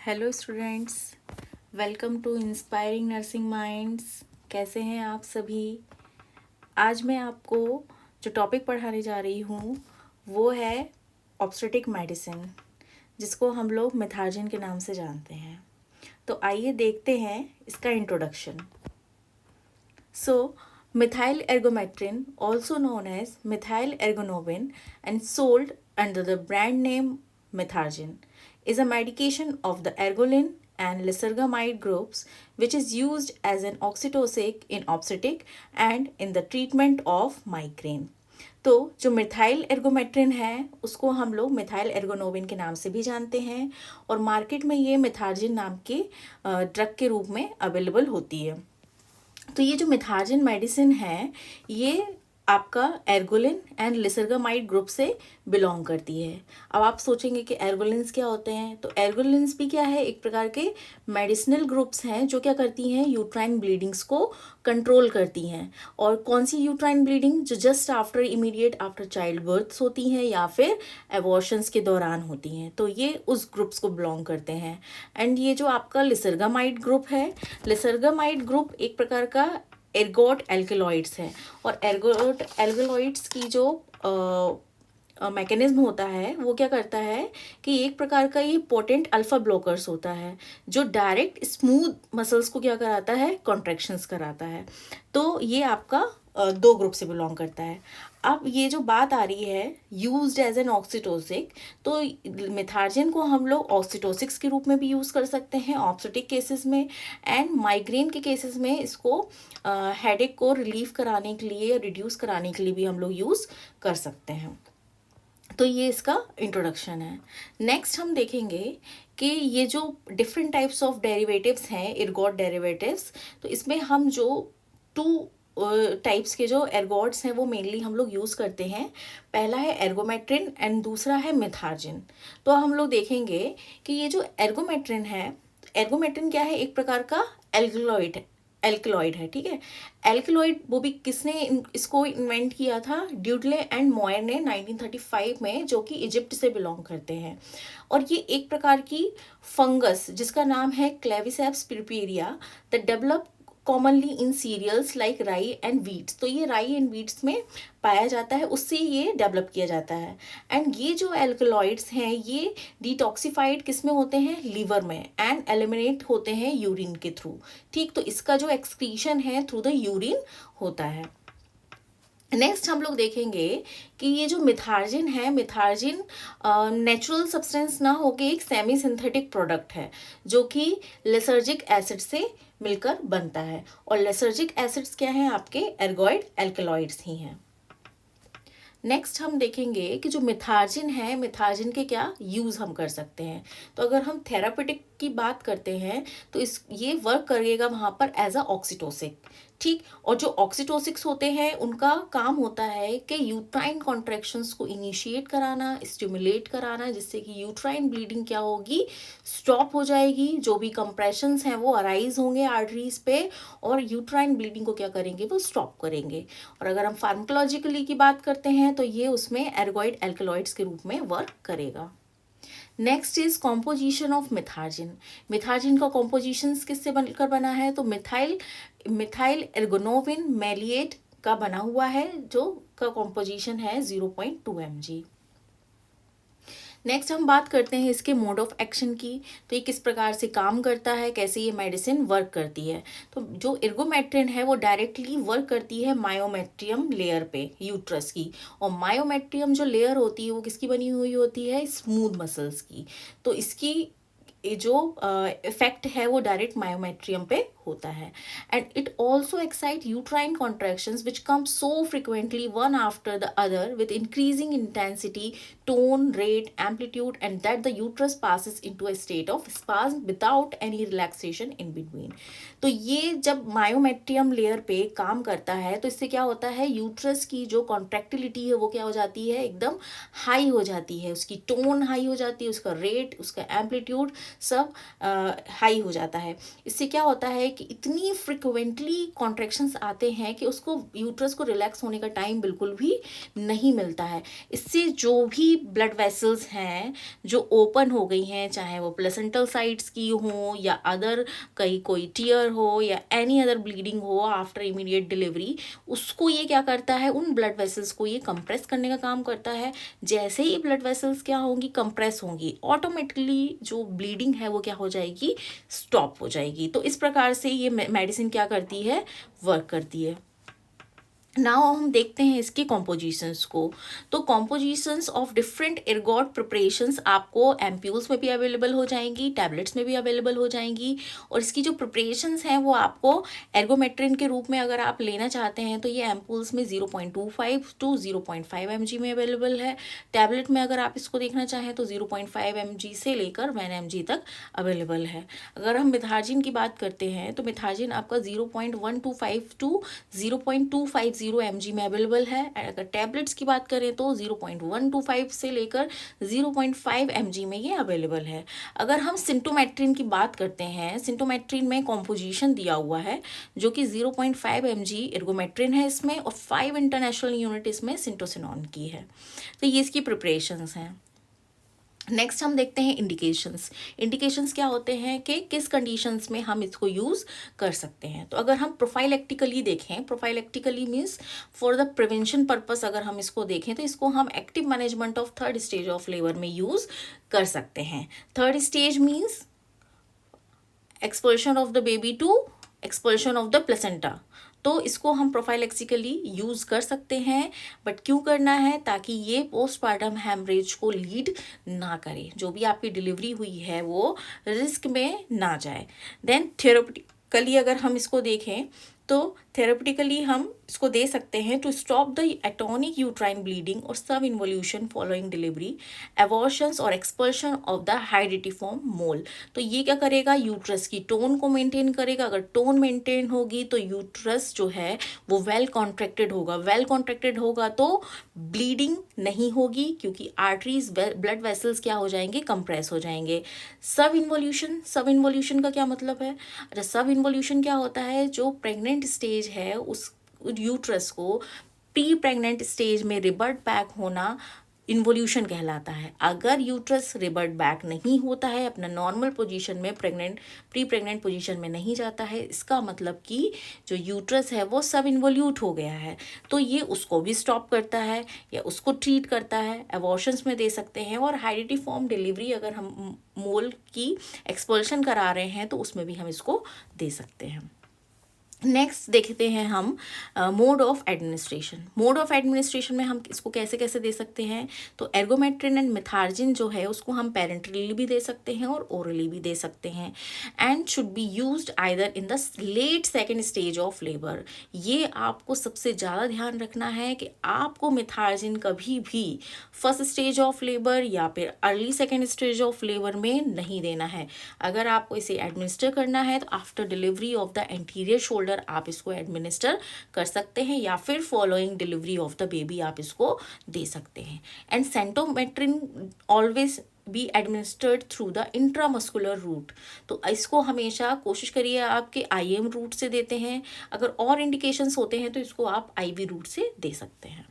Hello students, welcome to inspiring nursing minds. कैसे हैं आप सभी। आज मैं आपको जो टॉपिक पढ़ाने जा रही हूँ वो है ऑब्स्टेट्रिक मेडिसिन, जिसको हम लोग मिथार्जिन के नाम से जानते हैं। तो आइए देखते हैं इसका introduction. So methyl ergometrin, also known as methyl ergonovin and sold under the brand name Methargin, is a medication of the ergolin and lysergamide groups which is used as an oxytocic in obstetric and in the treatment of migraine. तो जो methyl एर्गोमेट्रिन है उसको हम लोग methyl एर्गोनोविन के नाम से भी जानते हैं और मार्केट में ये मिथार्जिन नाम के ड्रग के रूप में अवेलेबल होती है। तो ये जो मिथार्जिन मेडिसिन है ये आपका एर्गोलिन एंड लिसरगामाइड ग्रुप से बिलोंग करती है। अब आप सोचेंगे कि एर्गोलिन्स क्या होते हैं, तो एर्गोलिन्स भी क्या है, एक प्रकार के मेडिसिनल ग्रुप्स हैं जो क्या करती हैं, यूट्राइन ब्लीडिंग्स को कंट्रोल करती हैं। और कौन सी यूट्राइन ब्लीडिंग, जो just after immediate after child birth होती हैं या फिर एबॉर्शंस के दौरान होती हैं, तो ये उस ग्रुप्स को बिलोंग करते हैं। एंड ये जो आपका लिसरगामाइड ग्रुप है, लिसरगामाइड ग्रुप एक प्रकार का एर्गोट एल्केलॉइड्स है। और एर्गोट एल्केलॉइड्स की जो मैकेनिज्म होता है वो क्या करता है कि एक प्रकार का ये पोटेंट अल्फा ब्लॉकर्स होता है जो डायरेक्ट स्मूथ मसल्स को क्या कराता है, कॉन्ट्रैक्शंस कराता है। तो ये आपका दो ग्रुप से बिलोंग करता है। अब ये जो बात आ रही है यूज्ड एज एन ऑक्सीटोसिक, तो मिथार्जिन को हम लोग ऑक्सीटोसिक्स के रूप में भी यूज़ कर सकते हैं ऑब्स्टेट्रिक केसेस में, एंड माइग्रेन के केसेस में इसको हेडेक को रिलीफ कराने के लिए, रिड्यूस कराने के लिए भी हम लोग यूज़ कर सकते हैं। तो ये इसका इंट्रोडक्शन है। नेक्स्ट हम देखेंगे कि ये जो डिफरेंट टाइप्स ऑफ डेरिवेटिव्स हैं, एर्गोट डेरिवेटिव्स, तो इसमें हम जो टू टाइप्स के जो एर्गोट्स हैं वो मेनली हम लोग यूज़ करते हैं। पहला है एर्गोमेट्रिन एंड दूसरा है मिथार्जिन। तो हम लोग देखेंगे कि ये जो एर्गोमेट्रिन है, एर्गोमेट्रिन क्या है, एक प्रकार का एल्कलॉइड है, ठीक है। एल्कलॉइड वो भी किसने इसको इन्वेंट किया था, ड्यूडले एंड मॉयर ने 1935 में, जो कि इजिप्ट से बिलोंग करते हैं। और ये एक प्रकार की फंगस जिसका नाम है Claviceps purpurea the develop commonly in cereals like rye and wheats. तो ये राई एंड वीट्स में पाया जाता है, उससे ये डेवलप किया जाता है। एंड ये जो एल्कलॉइड्स हैं ये डिटॉक्सिफाइड किस में होते हैं, लीवर में, एंड एलिमिनेट होते हैं यूरिन के थ्रू। ठीक, तो इसका जो एक्सक्रीशन है थ्रू द यूरिन होता है। नेक्स्ट हम लोग देखेंगे कि ये जो मिथार्जिन है, मिथार्जिन नेचुरल सब्सटेंस ना होके एक सेमी सिंथेटिक प्रोडक्ट है जो कि लेसर्जिक एसिड से मिलकर बनता है। और लेसर्जिक एसिड्स क्या हैं, आपके एर्गोइड एल्केलॉइड्स ही हैं। नेक्स्ट हम देखेंगे कि जो मिथार्जिन है, मिथार्जिन के क्या यूज़ हम कर सकते हैं। तो अगर हम थेरापेटिक की बात करते हैं तो ये वर्क करेगा वहाँ पर एज अ ऑक्सीटोसिक, ठीक। और जो ऑक्सीटोसिक्स होते हैं उनका काम होता है कि यूट्राइन कॉन्ट्रैक्शंस को इनिशिएट कराना, स्टिमुलेट कराना, जिससे कि यूट्राइन ब्लीडिंग क्या होगी, स्टॉप हो जाएगी। जो भी कंप्रेशंस हैं वो अराइज होंगे आर्टरीज पे और यूट्राइन ब्लीडिंग को क्या करेंगे, वो स्टॉप करेंगे। और अगर हम फार्माकोलॉजिकली की बात करते हैं तो ये उसमें एर्गोइड एल्कलॉइड्स के रूप में वर्क करेगा। Next is composition of Methergine. Methergine का कॉम्पोजिशन किससे बनकर बना है, तो मिथाइल एर्गोनोविन मेलिएट का बना हुआ है, जो का कॉम्पोजिशन है 0.2 mg। नेक्स्ट हम बात करते हैं इसके मोड ऑफ एक्शन की। तो ये किस प्रकार से काम करता है, कैसे ये मेडिसिन वर्क करती है। तो जो एर्गोमेट्रिन है वो डायरेक्टली वर्क करती है मायोमेट्रियम लेयर पे, यूट्रस की। और मायोमेट्रियम जो लेयर होती है वो किसकी बनी हुई होती है, स्मूथ मसल्स की। तो इसकी जो इफेक्ट है वो डायरेक्ट मायोमेट्रियम पे होता है। And it also excite uterine contractions which come so frequently one after the other with increasing intensity, tone, rate, amplitude, and that the uterus passes into a state of spasm without any relaxation in between. तो ये जब myometrium layer पे काम करता है तो इससे क्या होता है, यूट्रस की जो कॉन्ट्रैक्टिलिटी है वो क्या हो जाती है, एकदम हाई हो जाती है, उसकी टोन हाई हो जाती है, उसका रेट, उसका एम्पलीट्यूड सब हाई हो जाता है। इससे क्या होता है कि इतनी फ्रिक्वेंटली कॉन्ट्रैक्शंस आते हैं कि उसको यूट्रस को रिलैक्स होने का टाइम बिल्कुल भी नहीं मिलता है। इससे जो भी ब्लड वेसल्स हैं जो ओपन हो गई हैं, चाहे वो प्लेसेंटल साइड्स की हो या अदर कहीं कोई टीयर हो या एनी अदर ब्लीडिंग हो आफ्टर इमीडिएट डिलीवरी, उसको ये क्या करता है, उन ब्लड वेसल्स को ये कंप्रेस करने का काम करता है। जैसे ही ब्लड वेसल्स क्या होंगी, कंप्रेस होंगी, ऑटोमेटिकली जो ब्लीडिंग है वो क्या हो जाएगी, स्टॉप हो जाएगी। तो इस प्रकार से ये मेडिसिन क्या करती है, वर्क करती है। नाउ हम देखते हैं इसके कॉम्पोजिशंस को। तो compositions of different ergot preparations आपको एम्प्यूल्स में भी अवेलेबल हो जाएंगी, टैबलेट्स में भी अवेलेबल हो जाएंगी। और इसकी जो प्रिपरेशंस हैं वो आपको एर्गोमेट्रिन के रूप में अगर आप लेना चाहते हैं तो ये एम्पूल्स में 0.25 टू 0.5 mg में अवेलेबल है। टैबलेट में अगर आप इसको देखना चाहें तो 0.5 mg से लेकर 1 mg तक अवेलेबल है। अगर हम मिथार्जिन की बात करते हैं तो मिथार्जिन आपका 0.125 टू 0.250 mg में अवेलेबल है। अगर टैबलेट्स की बात करें तो 0.125 से लेकर 0.5 mg में ये अवेलेबल है। अगर हम सिंटोमेट्रिन की बात करते हैं, सिंटोमेट्रिन में कॉम्पोजिशन दिया हुआ है जो कि 0.5 mg एर्गोमेट्रिन है इसमें और 5 इंटरनेशनल यूनिट इसमें सिंटोसिनॉन की है। तो ये इसकी प्रिपरेशंस हैं। नेक्स्ट हम देखते हैं इंडिकेशंस। इंडिकेशंस क्या होते हैं कि किस कंडीशंस में हम इसको यूज़ कर सकते हैं। तो अगर हम प्रोफाइलेक्टिकली देखें, prophylactically means for the prevention purpose अगर हम इसको देखें तो इसको हम active management of third stage of labour में यूज़ कर सकते हैं। Third stage means expulsion of the baby to expulsion of the placenta. तो इसको हम प्रोफाइलेक्सिकली यूज़ कर सकते हैं। बट क्यों करना है, ताकि ये पोस्टपार्टम हैमरेज को लीड ना करे, जो भी आपकी डिलीवरी हुई है वो रिस्क में ना जाए। देन थेरेप्यूटिकली अगर हम इसको देखें तो थेरेप्यूटिकली हम इसको दे सकते हैं to stop the atonic uterine bleeding और subinvolution following delivery, abortions और expulsion of the hydatidiform mole. तो ये क्या करेगा, यूट्रस की टोन को मेंटेन करेगा। अगर टोन मेंटेन होगी तो यूट्रस जो है वो वेल कॉन्ट्रैक्टेड होगा। वेल कॉन्ट्रैक्टेड होगा तो ब्लीडिंग नहीं होगी, क्योंकि आर्टरीज ब्लड वेसल्स क्या हो जाएंगे, कंप्रेस हो जाएंगे। सब इन्वोल्यूशन, सब इन्वोल्यूशन का क्या मतलब है, अच्छा सब इन्वोल्यूशन क्या होता है, जो प्रेग्नेंट स्टेज है उस यूट्रस को प्री प्रेग्नेंट स्टेज में रिवर्ट बैक होना इन्वोल्यूशन कहलाता है। अगर यूट्रस रिवर्ट बैक नहीं होता है, अपना नॉर्मल पोजीशन में प्री प्रेग्नेंट पोजीशन में नहीं जाता है, इसका मतलब कि जो यूट्रस है वो सब इन्वोल्यूट हो गया है। तो ये उसको भी स्टॉप करता है या उसको ट्रीट करता है। एबॉर्शंस में दे सकते हैं। और हाइड्रेटिफॉर्म डिलीवरी अगर हम मोल की एक्सपल्शन करा रहे हैं तो उसमें भी हम इसको दे सकते हैं। नेक्स्ट देखते हैं हम mode of administration. Mode of administration में हम इसको कैसे कैसे दे सकते हैं। तो एर्गोमेट्रिन एंड मिथार्जिन जो है उसको हम पेरेंटली भी दे सकते हैं और ओरली भी दे सकते हैं। And should be used either in the late second stage of labour. ये आपको सबसे ज़्यादा ध्यान रखना है कि आपको मिथार्जिन कभी भी फर्स्ट स्टेज ऑफ लेबर या फिर early second stage of labour में नहीं देना है। अगर आपको इसे एडमिनिस्टर करना है तो after delivery of the anterior shoulder आप इसको एडमिनिस्टर कर सकते हैं, या फिर following delivery of the baby आप इसको दे सकते हैं। And syntometrine always be administered through the intramuscular route. तो इसको हमेशा कोशिश करिए आपके IM रूट से देते हैं। अगर और इंडिकेशंस होते हैं तो इसको आप IV रूट से दे सकते हैं।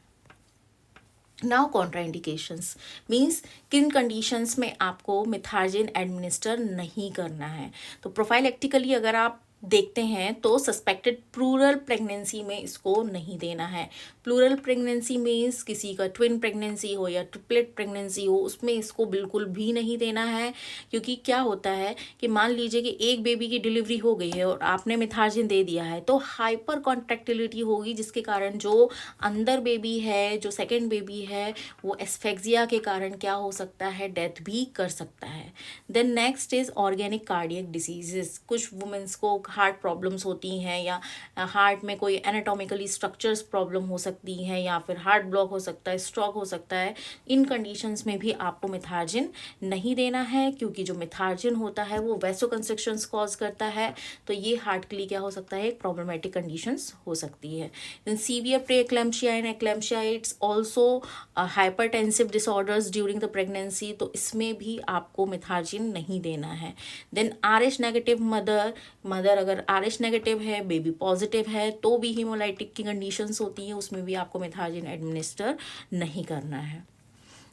नाउ कॉन्ट्राइंडिकेशंस मीन्स किन कंडीशंस में आपको मिथार्जिन एडमिनिस्टर नहीं करना है। तो प्रोफाइलेक्टिकली अगर आप देखते हैं तो सस्पेक्टेड प्लूरल प्रेगनेंसी में इसको नहीं देना है। प्लूरल प्रेगनेंसी मीन्स किसी का ट्विन प्रेगनेंसी हो या ट्रिपलेट प्रेगनेंसी हो, उसमें इसको बिल्कुल भी नहीं देना है। क्योंकि क्या होता है कि मान लीजिए कि एक बेबी की डिलीवरी हो गई है और आपने मिथार्जिन दे दिया है तो हाइपर कॉन्ट्रैक्टिलिटी होगी, जिसके कारण जो अंदर बेबी है, जो सेकेंड बेबी है, वो एस्फेक्सिया के कारण क्या हो सकता है, डेथ भी कर सकता है। Then next is organic cardiac diseases. कुछ वुमेंस को हार्ट प्रॉब्लम्स होती हैं या हार्ट में कोई एनाटॉमिकली स्ट्रक्चर्स प्रॉब्लम हो सकती है या फिर हार्ट ब्लॉक हो सकता है, स्ट्रोक हो सकता है। इन कंडीशंस में भी आपको मिथार्जिन नहीं देना है, क्योंकि जो मिथार्जिन होता है वो वैसोकंस्ट्रिक्शंस कॉज करता है। तो ये हार्ट के लिए क्या हो सकता है, एक प्रॉब्लमेटिक कंडीशंस हो सकती है। Then severe pre eclampsia and eclampsia it's also hypertensive disorders during the pregnancy. तो इसमें भी आपको मिथार्जिन नहीं देना है। Then RH negative mother mother अगर RH नेगेटिव है, बेबी पॉजिटिव है, तो भी हीमोलाइटिक की कंडीशंस होती हैं, उसमें भी आपको मिथाजिन एडमिनिस्टर नहीं करना है।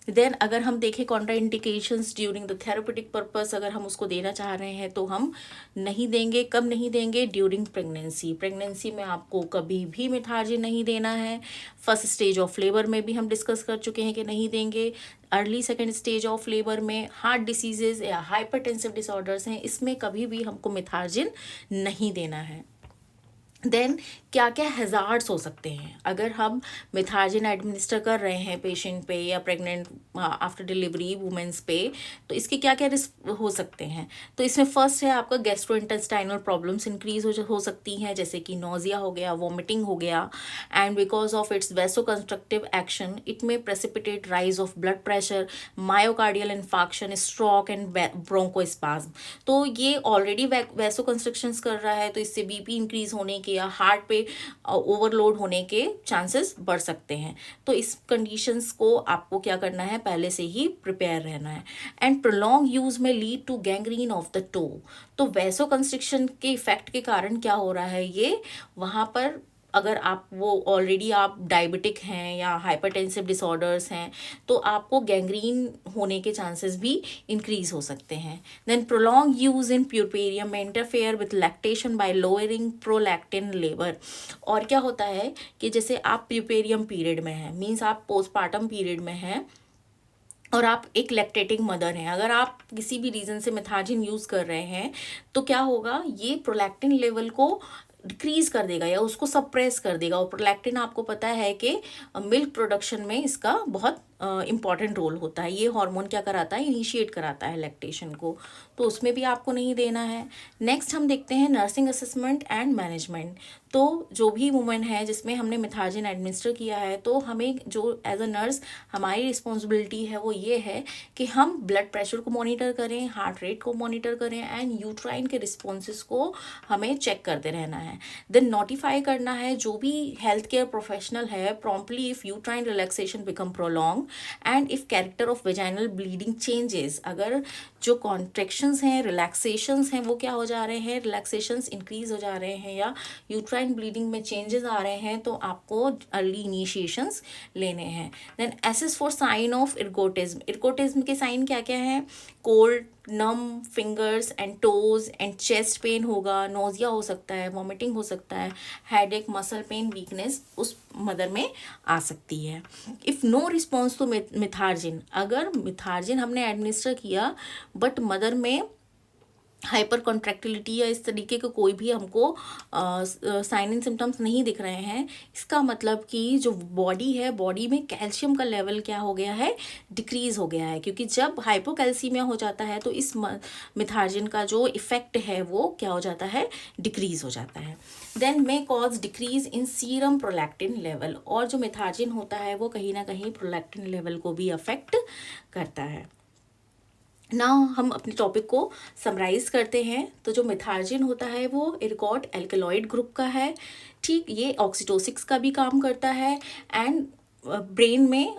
देन अगर हम देखें contraindications during the therapeutic purpose, अगर हम उसको देना चाह रहे हैं तो हम नहीं देंगे। कब नहीं देंगे? During pregnancy. प्रेगनेंसी में आपको कभी भी मिथाजिन नहीं देना है। फर्स्ट स्टेज ऑफ लेबर में भी हम डिस्कस कर चुके हैं कि नहीं देंगे। Early second stage of labour में हार्ट डिसीजेज या हाइपरटेंसिव डिसऑर्डर्स हैं, इसमें कभी भी हमको मिथाजिन नहीं देना है। देन क्या क्या हैज़ार्ड्स हो सकते हैं अगर हम मिथाजिन एडमिनिस्टर कर रहे हैं पेशेंट पे या प्रेग्नेंट आफ्टर डिलीवरी वुमेंस पे, तो इसके क्या क्या रिस्क हो सकते हैं? तो इसमें फर्स्ट है आपका गैस्ट्रोइंटेस्टाइनल प्रॉब्लम्स इंक्रीज हो सकती हैं, जैसे कि नोजिया हो गया, वॉमिटिंग हो गया, and because of its vasoconstrictive action it may precipitate rise of blood pressure, myocardial infarction, stroke and bronchospasm. तो ये ऑलरेडी वैसोकंस्ट्रक्शंस कर रहा है, तो इससे बीपी इंक्रीज होने के या हार्ट पे ओवरलोड होने के चांसेस बढ़ सकते हैं। तो इस कंडीशंस को आपको क्या करना है, पहले से ही प्रिपेयर रहना है। एंड प्रोलॉन्ग यूज में lead to gangrene of the toe. तो वैसोकंस्ट्रिक्शन के इफेक्ट के कारण क्या हो रहा है, ये वहाँ पर अगर आप वो ऑलरेडी आप डायबिटिक हैं या हाइपरटेंसिव डिसऑर्डर्स हैं, तो आपको गैंग्रीन होने के चांसेस भी इंक्रीज हो सकते हैं। देन प्रोलॉन्ग यूज इन प्यूरपेरियम में interfere with lactation bye lowering prolactin level. और क्या होता है कि जैसे आप प्यूरपेरियम पीरियड में हैं, मीन्स आप पोस्टपार्टम पीरियड में हैं और आप एक लैक्टेटिंग मदर हैं, अगर आप किसी भी रीज़न से मिथाजिन यूज़ कर रहे हैं, तो क्या होगा, ये प्रोलैक्टिन लेवल को डिक्रीज कर देगा या उसको सप्रेस कर देगा। और प्रोलैक्टिन आपको पता है कि मिल्क प्रोडक्शन में इसका बहुत इम्पॉर्टेंट रोल होता है। ये हार्मोन क्या कराता है, इनिशिएट कराता है लैक्टेशन को, तो उसमें भी आपको नहीं देना है। नेक्स्ट हम देखते हैं नर्सिंग असेसमेंट एंड मैनेजमेंट। तो जो भी वुमेन है जिसमें हमने मिथाजिन एडमिनिस्टर किया है, तो हमें जो एज अ नर्स हमारी रिस्पॉन्सिबिलिटी है वो ये है कि हम ब्लड प्रेशर को मॉनिटर करें, हार्ट रेट को मॉनिटर करें, एंड यूट्राइन के रिस्पॉन्सेस को हमें चेक करते रहना है। देन नोटिफाई करना है जो भी हेल्थ केयर प्रोफेशनल है promptly if uterine relaxation become prolong and if character of vaginal bleeding changes. अगर जो कॉन्ट्रेक्शंस हैं, रिलैक्सेशंस हैं, वो क्या हो जा रहे हैं, रिलैक्सेशंस इंक्रीज हो जा रहे हैं या यूट्राइन ब्लीडिंग में चेंजेस आ रहे हैं, तो आपको अर्ली इनिशिएशंस लेने हैं। Then assess for sign of ergotism. Ergotism के साइन क्या क्या हैं, cold, numb fingers and toes and chest pain होगा, नोजिया हो सकता है, वॉमिटिंग हो सकता है, हेडेक, मसल पेन, वीकनेस उस मदर में आ सकती है। If no response to methergine, अगर मिथार्जिन हमने एडमिनिस्टर किया बट मदर में हाइपर कॉन्ट्रैक्टिलिटी या इस तरीके के कोई भी हमको साइन एंड सिम्टम्स नहीं दिख रहे हैं, इसका मतलब कि जो बॉडी है, बॉडी में कैल्शियम का लेवल क्या हो गया है, डिक्रीज हो गया है। क्योंकि जब हाइपोकैल्सीमिया हो जाता है तो इस मिथार्जिन का जो इफेक्ट है वो क्या हो जाता है, डिक्रीज हो जाता है। Then may cause decrease in serum prolactin level. और जो मिथार्जिन होता है वो कहीं ना कहीं प्रोलैक्टिन लेवल को भी अफेक्ट करता है। नाउ हम अपने टॉपिक को समराइज करते हैं। तो जो मिथार्जिन होता है वो इर्गोट एल्केलॉइड ग्रुप का है, ठीक। ये ऑक्सीटोसिक्स का भी काम करता है एंड ब्रेन में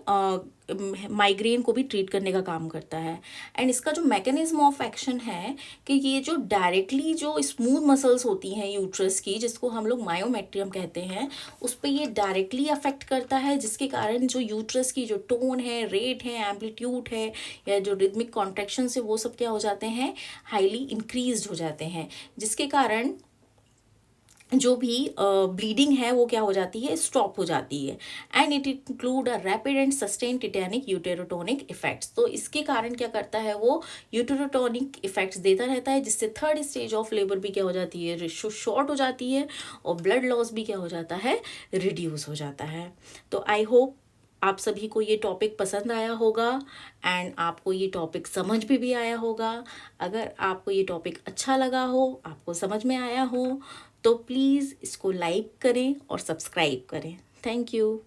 माइग्रेन को भी ट्रीट करने का काम करता है। एंड इसका जो मैकेनिज्म ऑफ एक्शन है कि ये जो डायरेक्टली जो स्मूथ मसल्स होती हैं यूट्रस की, जिसको हम लोग मायोमेट्रियम कहते हैं, उस पर ये डायरेक्टली अफेक्ट करता है, जिसके कारण जो यूट्रस की जो टोन है, रेट है, एम्पलीट्यूड है या जो रिदमिक कॉन्ट्रैक्शन है, वो सब क्या हो जाते हैं, हाईली इंक्रीज हो जाते हैं, जिसके कारण जो भी ब्लीडिंग है वो क्या हो जाती है, स्टॉप हो जाती है। And it include a rapid and sustain tetanic uterotonic effects. तो इसके कारण क्या करता है, वो यूटेरोटोनिक इफेक्ट्स देता रहता है, जिससे थर्ड स्टेज ऑफ लेबर भी क्या हो जाती है, शॉर्ट हो जाती है, और ब्लड लॉस भी क्या हो जाता है, रिड्यूस हो जाता है। तो आई होप आप सभी को ये टॉपिक पसंद आया होगा एंड आपको ये टॉपिक समझ भी आया होगा। अगर आपको ये टॉपिक अच्छा लगा हो, आपको समझ में आया हो, तो प्लीज़ इसको लाइक करें और सब्सक्राइब करें। Thank you.